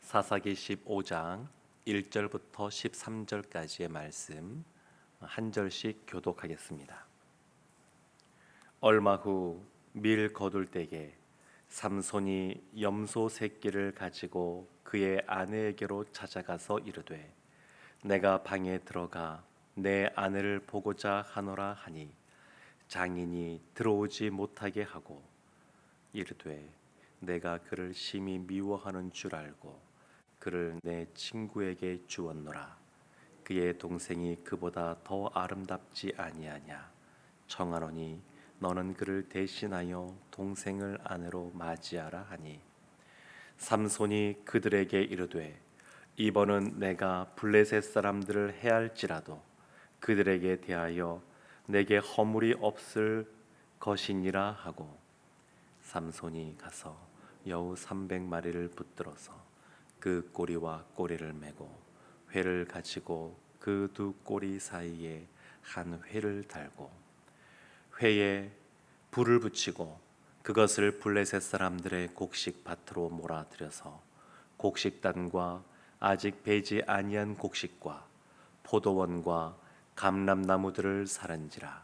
사사기 15장 1절부터 13절까지의 말씀 한 절씩 교독하겠습니다. 얼마 후 밀 거둘 때에 삼손이 염소 새끼를 가지고 그의 아내에게로 찾아가서 이르되 내가 방에 들어가 내 아내를 보고자 하노라 하니 장인이 들어오지 못하게 하고 이르되 내가 그를 심히 미워하는 줄 알고 그를 내 친구에게 주었노라. 그의 동생이 그보다 더 아름답지 아니하냐. 청하노니 너는 그를 대신하여 동생을 아내로 맞이하라 하니 삼손이 그들에게 이르되 이번은 내가 블레셋 사람들을 해할지라도 그들에게 대하여 내게 허물이 없을 것이니라 하고 삼손이 가서 여우 300마리를 붙들어서 그 꼬리와 꼬리를 메고 회를 가지고 그 두 꼬리 사이에 한 회를 달고 회에 불을 붙이고 그것을 블레셋 사람들의 곡식 밭으로 몰아들여서 곡식단과 아직 베지 아니한 곡식과 포도원과 감람나무들을 사른지라.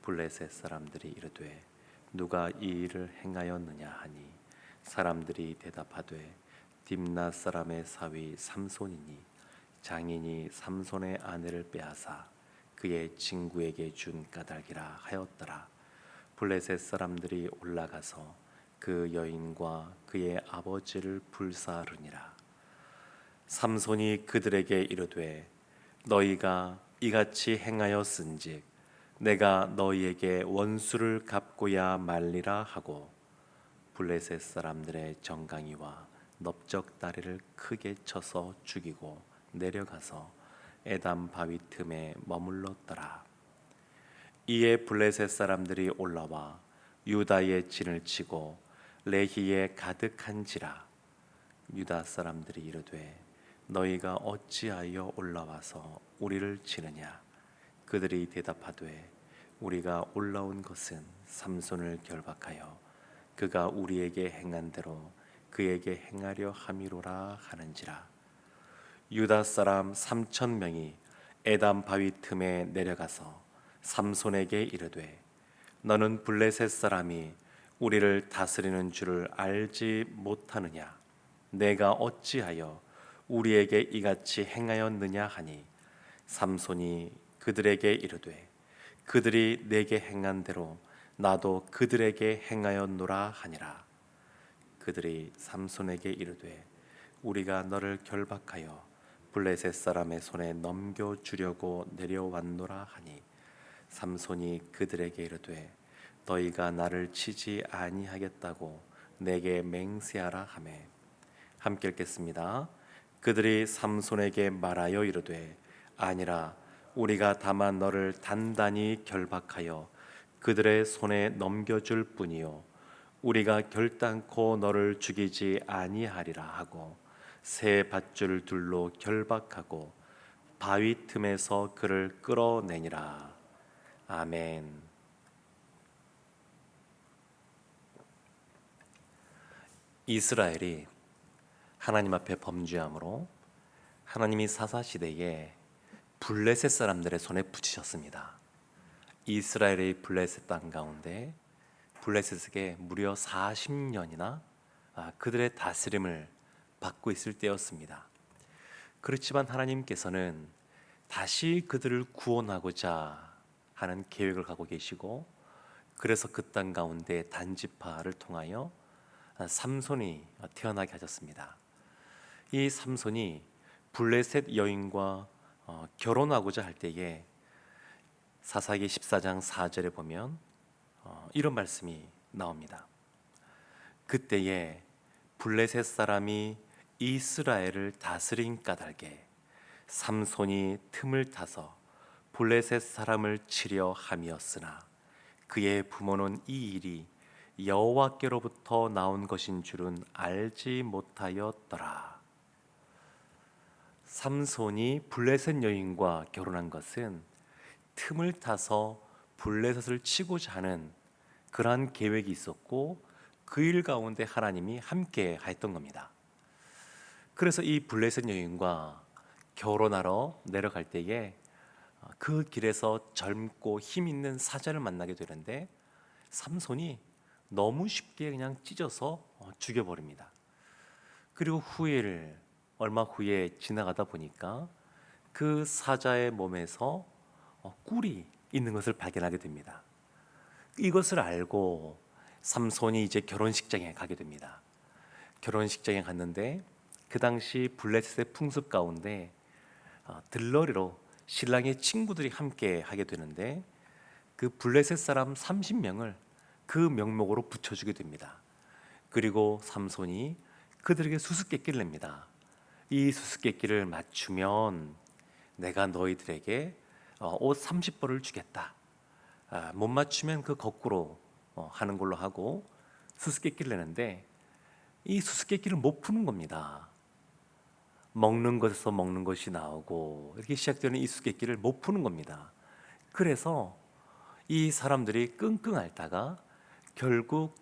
블레셋 사람들이 이르되 누가 이 일을 행하였느냐 하니 사람들이 대답하되 딥낫 사람의 사위 삼손이니 장인이 삼손의 아내를 빼앗아 그의 친구에게 준 까닭이라 하였더라. 블레셋 사람들이 올라가서 그 여인과 그의 아버지를 불사르니라. 삼손이 그들에게 이르되 너희가 이같이 행하였은즉 내가 너희에게 원수를 갚고야 말리라 하고 블레셋 사람들의 정강이와 넓적다리를 크게 쳐서 죽이고 내려가서 에담 바위 틈에 머물렀더라. 이에 블레셋 사람들이 올라와 유다의 진을 치고 레히에 가득한지라. 유다 사람들이 이르되 너희가 어찌하여 올라와서 우리를 치느냐. 그들이 대답하되 우리가 올라온 것은 삼손을 결박하여 그가 우리에게 행한 대로 그에게 행하려 함이로라 하는지라. 유다 사람 3,000명이 에담 바위 틈에 내려가서 삼손에게 이르되 너는 블레셋 사람이 우리를 다스리는 줄을 알지 못하느냐. 내가 어찌하여 우리에게 이같이 행하였느냐 하니 삼손이 그들에게 이르되 그들이 내게 행한 대로 나도 그들에게 행하였노라 하니라. 그들이 삼손에게 이르되 우리가 너를 결박하여 블레셋 사람의 손에 넘겨주려고 내려왔노라 하니 삼손이 그들에게 이르되 너희가 나를 치지 아니하겠다고 내게 맹세하라 하매 함께 읽겠습니다. 그들이 삼손에게 말하여 이르되 아니라 우리가 다만 너를 단단히 결박하여 그들의 손에 넘겨줄 뿐이요 우리가 결단코 너를 죽이지 아니하리라 하고 새 밧줄 둘로 결박하고 바위 틈에서 그를 끌어내니라. 아멘. 이스라엘이 하나님 앞에 범죄함으로 하나님이 사사시대에 블레셋 사람들의 손에 붙이셨습니다. 이스라엘의 블레셋 땅 가운데 블레셋에게 무려 40년이나 그들의 다스림을 받고 있을 때였습니다. 그렇지만 하나님께서는 다시 그들을 구원하고자 하는 계획을 갖고 계시고 그래서 그 땅 가운데 단지파를 통하여 삼손이 태어나게 하셨습니다. 이 삼손이 블레셋 여인과 결혼하고자 할 때에 사사기 14장 4절에 보면 이런 말씀이 나옵니다. 그때에 블레셋 사람이 이스라엘을 다스린 까닭에 삼손이 틈을 타서 블레셋 사람을 치려 함이었으나 그의 부모는 이 일이 여호와께로부터 나온 것인 줄은 알지 못하였더라. 삼손이 블레셋 여인과 결혼한 것은 틈을 타서 블레셋을 치고자 하는 그러한 계획이 있었고 그 일 가운데 하나님이 함께 하였던 겁니다. 그래서 이 블레셋 여인과 결혼하러 내려갈 때에 그 길에서 젊고 힘 있는 사자를 만나게 되는데 삼손이 너무 쉽게 그냥 찢어서 죽여버립니다. 그리고 얼마 후에 지나가다 보니까 그 사자의 몸에서 꿀이 있는 것을 발견하게 됩니다. 이것을 알고 삼손이 이제 결혼식장에 가게 됩니다. 결혼식장에 갔는데 그 당시 블레셋의 풍습 가운데 들러리로 신랑의 친구들이 함께 하게 되는데 그 블레셋 사람 30명을 그 명목으로 붙여주게 됩니다. 그리고 삼손이 그들에게 수수께끼를 냅니다. 이 수수께끼를 맞추면 내가 너희들에게 옷 30벌을 주겠다. 못 맞추면 그 거꾸로 하는 걸로 하고 수수께끼를 내는데 이 수수께끼를 못 푸는 겁니다. 먹는 것에서 먹는 것이 나오고 이렇게 시작되는 이 수수께끼를 못 푸는 겁니다. 그래서 이 사람들이 끙끙 앓다가 결국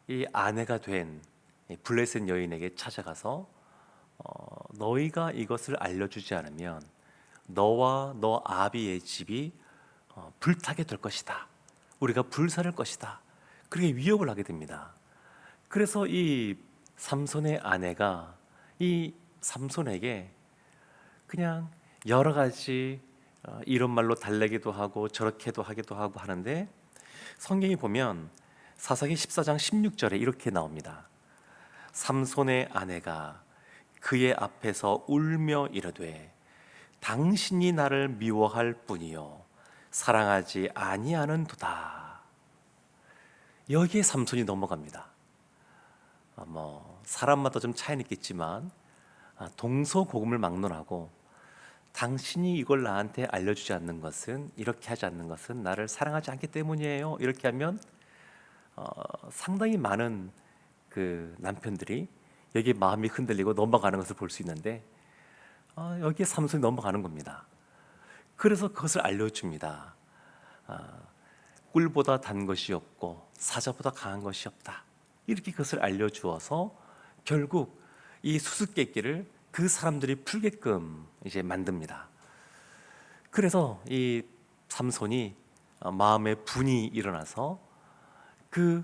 이 아내가 된 블레셋 여인에게 찾아가서 너희가 이것을 알려주지 않으면 너와 너 아비의 집이 불타게 될 것이다. 우리가 불살을 것이다. 그렇게 위협을 하게 됩니다. 그래서 이 삼손의 아내가 이 삼손에게 그냥 여러 가지 이런 말로 달래기도 하고 저렇게도 하기도 하고 하는데 성경이 보면 사사기 14장 16절에 이렇게 나옵니다. 삼손의 아내가 그의 앞에서 울며 이르되 당신이 나를 미워할 뿐이요 사랑하지 아니하는도다. 여기에 삼손이 넘어갑니다. 사람마다 좀 차이는 있겠지만 동서고금을 막론하고 당신이 이걸 나한테 알려주지 않는 것은, 이렇게 하지 않는 것은 나를 사랑하지 않기 때문이에요. 이렇게 하면 상당히 많은 그 남편들이 여기에 마음이 흔들리고 넘어가는 것을 볼 수 있는데 여기에 삼손이 넘어가는 겁니다. 그래서 그것을 알려줍니다. 꿀보다 단 것이 없고 사자보다 강한 것이 없다. 이렇게 그것을 알려주어서 결국 이 수수께끼를 그 사람들이 풀게끔 이제 만듭니다. 그래서 이 삼손이 마음에 분이 일어나서 그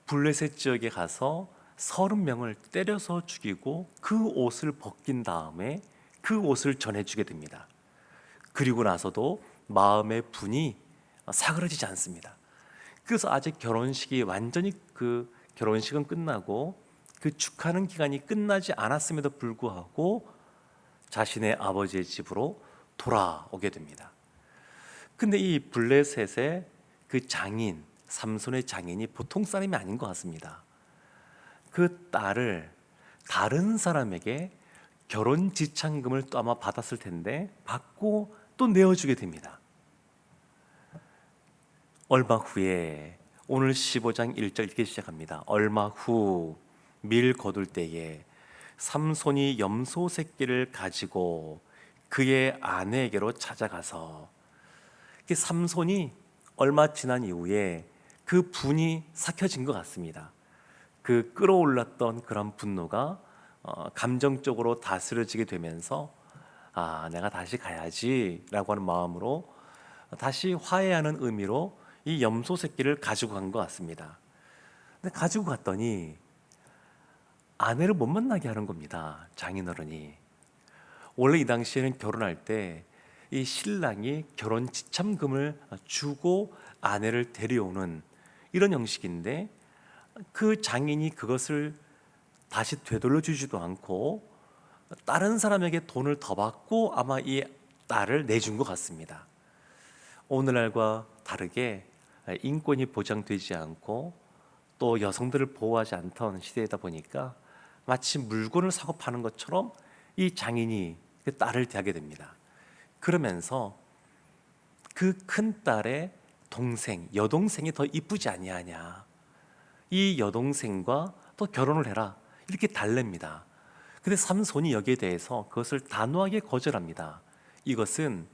블레셋 지역에 가서 30명을 때려서 죽이고 그 옷을 벗긴 다음에 그 옷을 전해주게 됩니다. 그리고 나서도 마음의 분이 사그러지지 않습니다. 그래서 아직 결혼식이 완전히 그 결혼식은 끝나고 그 축하하는 기간이 끝나지 않았음에도 불구하고 자신의 아버지의 집으로 돌아오게 됩니다. 근데 이 블레셋의 그 장인, 삼손의 장인이 보통 사람이 아닌 것 같습니다. 그 딸을 다른 사람에게 결혼 지참금을 또 아마 받았을 텐데 받고 또 내어주게 됩니다. 얼마 후에 오늘 15장 1절 이렇게 시작합니다. 얼마 후 밀 거둘 때에 삼손이 염소 새끼를 가지고 그의 아내에게로 찾아가서 삼손이 얼마 지난 이후에 그 분이 삭혀진 것 같습니다. 그 끌어올랐던 그런 분노가 감정적으로 다스려지게 되면서 내가 다시 가야지라고 하는 마음으로 다시 화해하는 의미로 이 염소 새끼를 가지고 간 것 같습니다. 근데 가지고 갔더니 아내를 못 만나게 하는 겁니다. 장인어른이. 원래 이 당시에는 결혼할 때 이 신랑이 결혼 지참금을 주고 아내를 데려오는 이런 형식인데 그 장인이 그것을 다시 되돌려 주지도 않고 다른 사람에게 돈을 더 받고 아마 이 딸을 내준 것 같습니다. 오늘날과 다르게 인권이 보장되지 않고 또 여성들을 보호하지 않던 시대이다 보니까 마치 물건을 사고 파는 것처럼 이 장인이 그 딸을 대하게 됩니다. 그러면서 그 큰 딸의 동생, 여동생이 더 이쁘지 아니하냐, 이 여동생과 또 결혼을 해라, 이렇게 달랩니다. 근데 삼손이 여기에 대해서 그것을 단호하게 거절합니다. 이것은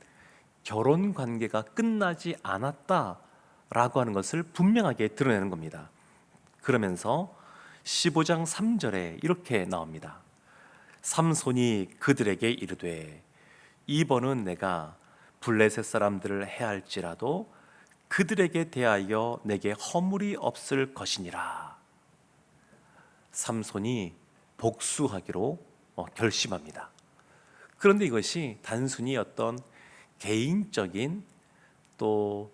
결혼 관계가 끝나지 않았다라고 하는 것을 분명하게 드러내는 겁니다. 그러면서 15장 3절에 이렇게 나옵니다. 삼손이 그들에게 이르되 이번은 내가 블레셋 사람들을 해할지라도 그들에게 대하여 내게 허물이 없을 것이니라. 삼손이 복수하기로 결심합니다. 그런데 이것이 단순히 어떤 개인적인 또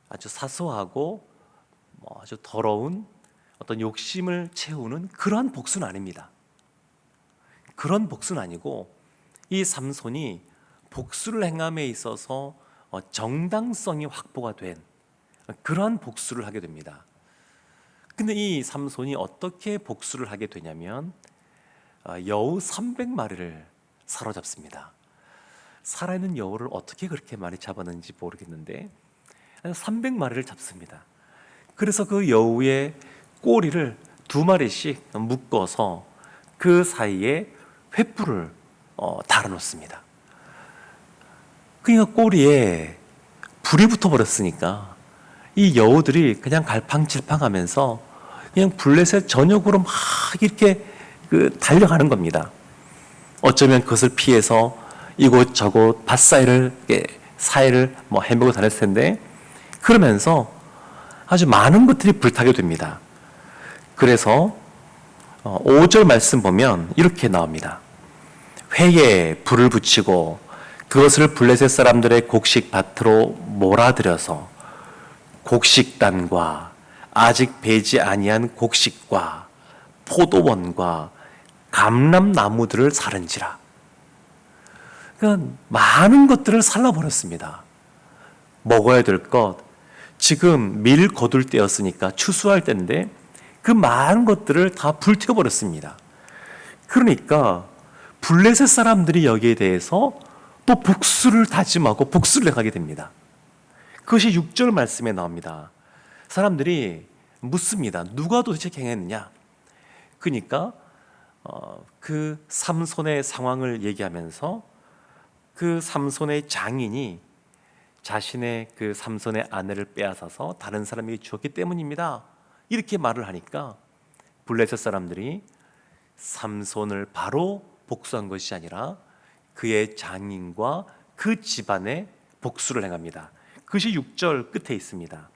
아주 사소하고 아주 더러운 어떤 욕심을 채우는 그러한 복수는 아닙니다. 그런 복수는 아니고 이 삼손이 복수를 행함에 있어서 정당성이 확보가 된 그러한 복수를 하게 됩니다. 근데 이 삼손이 어떻게 복수를 하게 되냐면 여우 300마리를 사로잡습니다. 살아있는 여우를 어떻게 그렇게 많이 잡았는지 모르겠는데 300마리를 잡습니다. 그래서 그 여우의 꼬리를 2마리씩 묶어서 그 사이에 횃불을 달아놓습니다. 그러니까 꼬리에 불이 붙어버렸으니까 이 여우들이 그냥 갈팡질팡하면서 그냥 블레셋 전역으로 막 이렇게 달려가는 겁니다. 어쩌면 그것을 피해서 이곳저곳 밭 사이를 헤매고 다녔을 텐데, 그러면서 아주 많은 것들이 불타게 됩니다. 그래서 5절 말씀 보면 이렇게 나옵니다. 회에 불을 붙이고 그것을 블레셋 사람들의 곡식 밭으로 몰아들여서 곡식단과 아직 베지 아니한 곡식과 포도원과 감람나무들을 살은지라. 그러니까 많은 것들을 살라버렸습니다. 먹어야 될 것, 지금 밀 거둘 때였으니까 추수할 때인데 그 많은 것들을 다 불태워버렸습니다. 그러니까 블레셋 사람들이 여기에 대해서 또 복수를 다짐하고 복수를 행하게 됩니다. 그것이 6절 말씀에 나옵니다. 사람들이 묻습니다. 누가 도대체 행했느냐? 그러니까 그 삼손의 상황을 얘기하면서 그 삼손의 장인이 자신의 그 삼손의 아내를 빼앗아서 다른 사람에게 주었기 때문입니다. 이렇게 말을 하니까 블레셋 사람들이 삼손을 바로 복수한 것이 아니라 그의 장인과 그 집안의 복수를 행합니다. 그것이 6절 끝에 있습니다.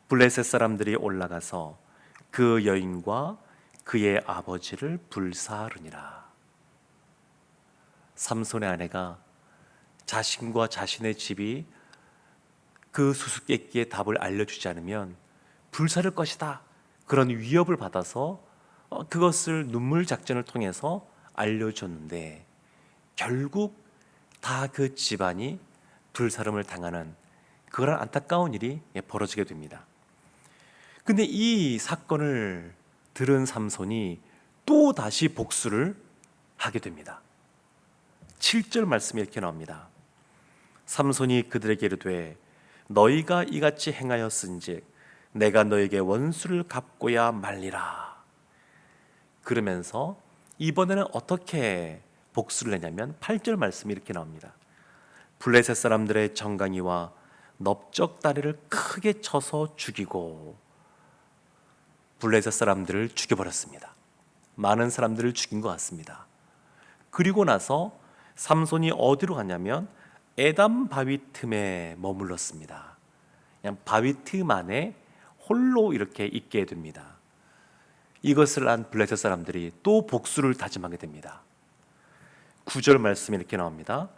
블레셋 사람들이 올라가서 그 여인과 그의 아버지를 불사르니라. 삼손의 아내가 자신과 자신의 집이 그 수수께끼의 답을 알려주지 않으면 불사를 것이다, 그런 위협을 받아서 그것을 눈물 작전을 통해서 알려줬는데 결국 다 그 집안이 불사름을 당하는 그런 안타까운 일이 벌어지게 됩니다. 근데 이 사건을 들은 삼손이 또 다시 복수를 하게 됩니다. 7절 말씀이 이렇게 나옵니다. 삼손이 그들에게 이르되 너희가 이같이 행하였은즉 내가 너에게 원수를 갚고야 말리라. 그러면서 이번에는 어떻게 복수를 내냐면 8절 말씀이 이렇게 나옵니다. 블레셋 사람들의 정강이와 넓적 다리를 크게 쳐서 죽이고, 블레셋 사람들을 죽여버렸습니다. 많은 사람들을 죽인 것 같습니다. 그리고 나서 삼손이 어디로 가냐면 에담 바위 틈에 머물렀습니다. 그냥 바위 틈 안에 홀로 이렇게 있게 됩니다. 이것을 안 블레셋 사람들이 또 복수를 다짐하게 됩니다. 9절 말씀이 이렇게 나옵니다.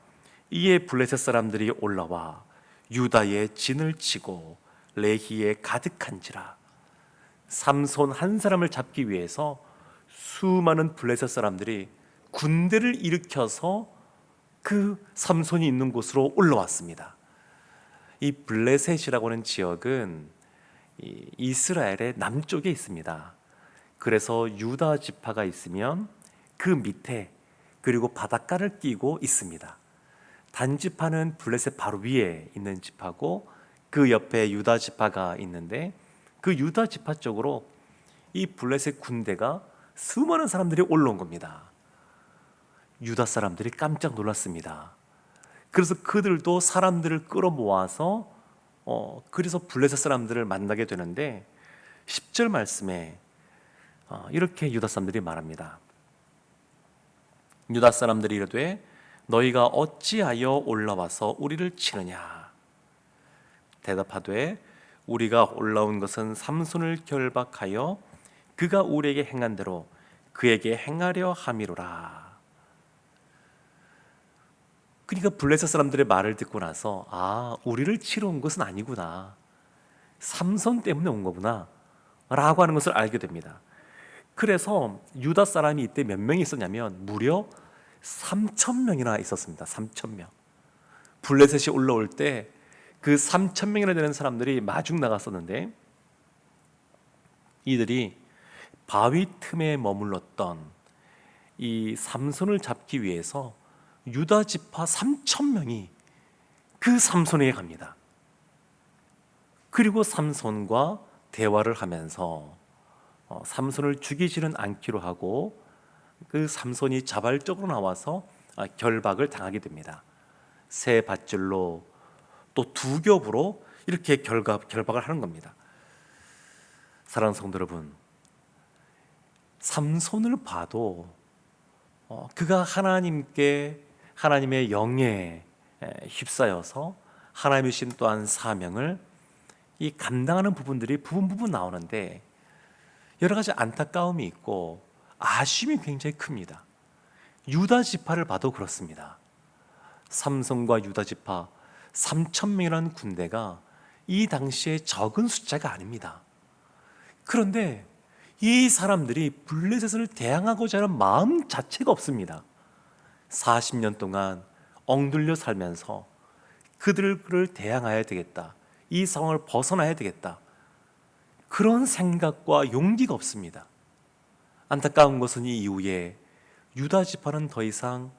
이에 블레셋 사람들이 올라와 유다의 진을 치고 레히에 가득한지라. 삼손 한 사람을 잡기 위해서 수많은 블레셋 사람들이 군대를 일으켜서 그 삼손이 있는 곳으로 올라왔습니다. 이 블레셋이라고 하는 지역은 이스라엘의 남쪽에 있습니다. 그래서 유다 지파가 있으면 그 밑에 그리고 바닷가를 끼고 있습니다. 단지파는 블레셋 바로 위에 있는 지파고 그 옆에 유다 지파가 있는데 그 유다 지파 쪽으로 이 블레셋 군대가 수많은 사람들이 올라온 겁니다. 유다 사람들이 깜짝 놀랐습니다. 그래서 그들도 사람들을 끌어모아서 그래서 블레셋 사람들을 만나게 되는데 10절 말씀에 이렇게 유다 사람들이 말합니다. 유다 사람들이 이르되 너희가 어찌하여 올라와서 우리를 치느냐. 대답하되 우리가 올라온 것은 삼손을 결박하여 그가 우리에게 행한 대로 그에게 행하려 함이로라. 그러니까 블레셋 사람들의 말을 듣고 나서 우리를 치러 온 것은 아니구나, 삼손 때문에 온 거구나 라고 하는 것을 알게 됩니다. 그래서 유다 사람이 이때 몇 명이 있었냐면 무려 3,000명이나 있었습니다. 3,000명. 블레셋이 올라올 때 그 3,000명이나 되는 사람들이 마중 나갔었는데, 이들이 바위 틈에 머물렀던 이 삼손을 잡기 위해서 유다 지파 3,000명이 그 삼손에게 갑니다. 그리고 삼손과 대화를 하면서 삼손을 죽이지는 않기로 하고 그 삼손이 자발적으로 나와서 결박을 당하게 됩니다. 새 밧줄로 또 두 겹으로 이렇게 결박을 하는 겁니다. 사랑하는 성도 여러분, 삼손을 봐도 그가 하나님의 영에 휩싸여서 하나님의 신 또한 사명을 이 감당하는 부분들이 부분 나오는데, 여러 가지 안타까움이 있고 아쉬움이 굉장히 큽니다. 유다 지파를 봐도 그렇습니다. 삼손과 유다 지파 3,000명이라는 군대가 이 당시에 적은 숫자가 아닙니다. 그런데 이 사람들이 블레셋을 대항하고자 하는 마음 자체가 없습니다. 40년 동안 엉들려 살면서 그들을 대항해야 되겠다, 이 상황을 벗어나야 되겠다, 그런 생각과 용기가 없습니다. 안타까운 것은 이 이후에 유다 지파는 더 이상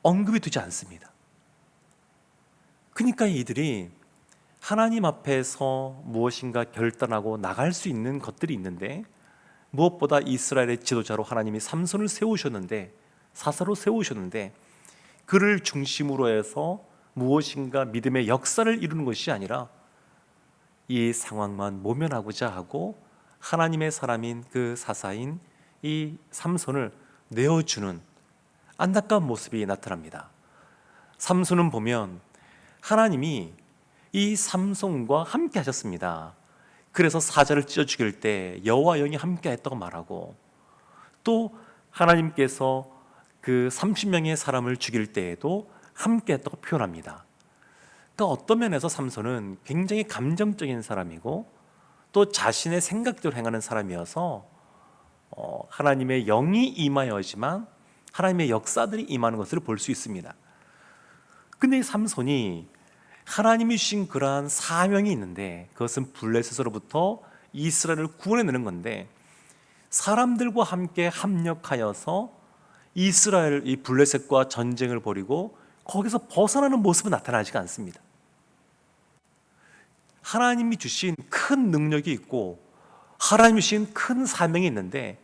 언급이 되지 않습니다. 그러니까 이들이 하나님 앞에서 무엇인가 결단하고 나갈 수 있는 것들이 있는데, 무엇보다 이스라엘의 지도자로 하나님이 삼손을 세우셨는데, 사사로 세우셨는데, 그를 중심으로 해서 무엇인가 믿음의 역사를 이루는 것이 아니라 이 상황만 모면하고자 하고 하나님의 사람인 그 사사인 이 삼손을 내어주는 안타까운 모습이 나타납니다. 삼손은 보면 하나님이 이 삼손과 함께 하셨습니다. 그래서 사자를 찢어 죽일 때 여호와 영이 함께 했다고 말하고, 또 하나님께서 그 30명의 사람을 죽일 때에도 함께 했다고 표현합니다. 그러니까 어떤 면에서 삼손은 굉장히 감정적인 사람이고 또 자신의 생각대로 행하는 사람이어서 하나님의 영이 임하여지만 하나님의 역사들이 임하는 것을 볼 수 있습니다. 근데 이 삼손이 하나님이 주신 그러한 사명이 있는데, 그것은 블레셋으로부터 이스라엘을 구원해내는 건데, 사람들과 함께 합력하여서 이스라엘 이 블레셋과 전쟁을 벌이고 거기서 벗어나는 모습은 나타나지가 않습니다. 하나님이 주신 큰 능력이 있고 하나님이 주신 큰 사명이 있는데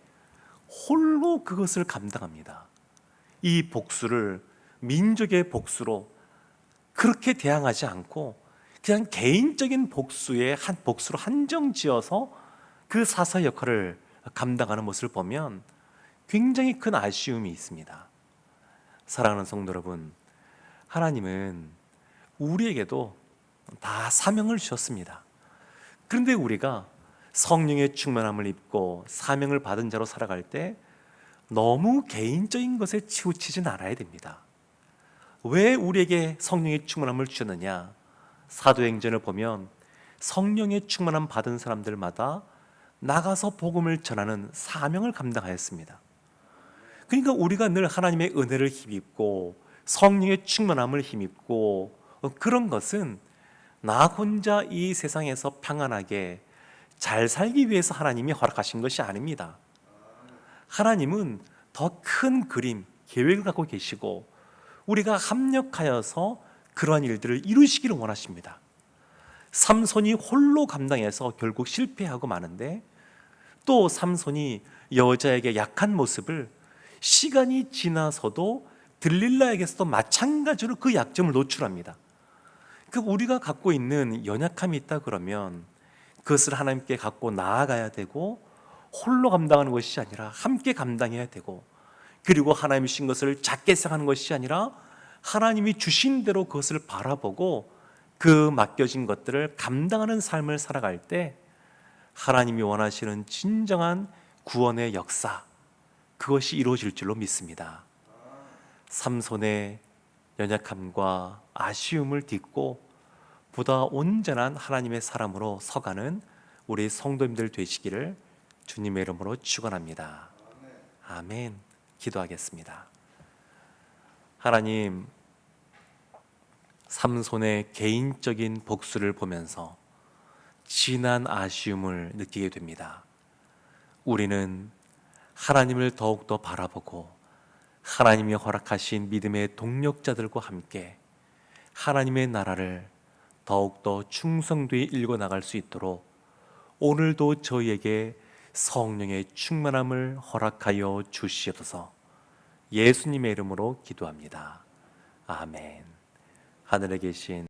홀로 그것을 감당합니다. 이 복수를 민족의 복수로 그렇게 대항하지 않고 그냥 개인적인 복수로 한정지어서 그 사사 역할을 감당하는 모습을 보면 굉장히 큰 아쉬움이 있습니다. 사랑하는 성도 여러분, 하나님은 우리에게도 다 사명을 주셨습니다. 그런데 우리가 성령의 충만함을 입고 사명을 받은 자로 살아갈 때 너무 개인적인 것에 치우치진 않아야 됩니다. 왜 우리에게 성령의 충만함을 주셨느냐? 사도행전을 보면 성령의 충만함 받은 사람들마다 나가서 복음을 전하는 사명을 감당하였습니다. 그러니까 우리가 늘 하나님의 은혜를 힘입고 성령의 충만함을 힘입고 그런 것은 나 혼자 이 세상에서 평안하게 잘 살기 위해서 하나님이 허락하신 것이 아닙니다. 하나님은 더 큰 그림, 계획을 갖고 계시고 우리가 합력하여서 그러한 일들을 이루시기를 원하십니다. 삼손이 홀로 감당해서 결국 실패하고 마는데, 또 삼손이 여자에게 약한 모습을 시간이 지나서도 들릴라에게서도 마찬가지로 그 약점을 노출합니다. 우리가 갖고 있는 연약함이 있다 그러면 그것을 하나님께 갖고 나아가야 되고 홀로 감당하는 것이 아니라 함께 감당해야 되고, 그리고 하나님이 주신 것을 작게 생각하는 것이 아니라 하나님이 주신 대로 그것을 바라보고 그 맡겨진 것들을 감당하는 삶을 살아갈 때 하나님이 원하시는 진정한 구원의 역사, 그것이 이루어질 줄로 믿습니다. 삼손의 연약함과 아쉬움을 딛고 보다 온전한 하나님의 사람으로 서가는 우리 성도님들 되시기를 주님의 이름으로 축원합니다. 아멘. 기도하겠습니다. 하나님, 삼손의 개인적인 복수를 보면서 진한 아쉬움을 느끼게 됩니다. 우리는 하나님을 더욱더 바라보고 하나님이 허락하신 믿음의 동력자들과 함께 하나님의 나라를 더욱더 충성되이 일궈나갈 수 있도록 오늘도 저희에게 성령의 충만함을 허락하여 주시옵소서. 예수님의 이름으로 기도합니다. 아멘. 하늘에 계신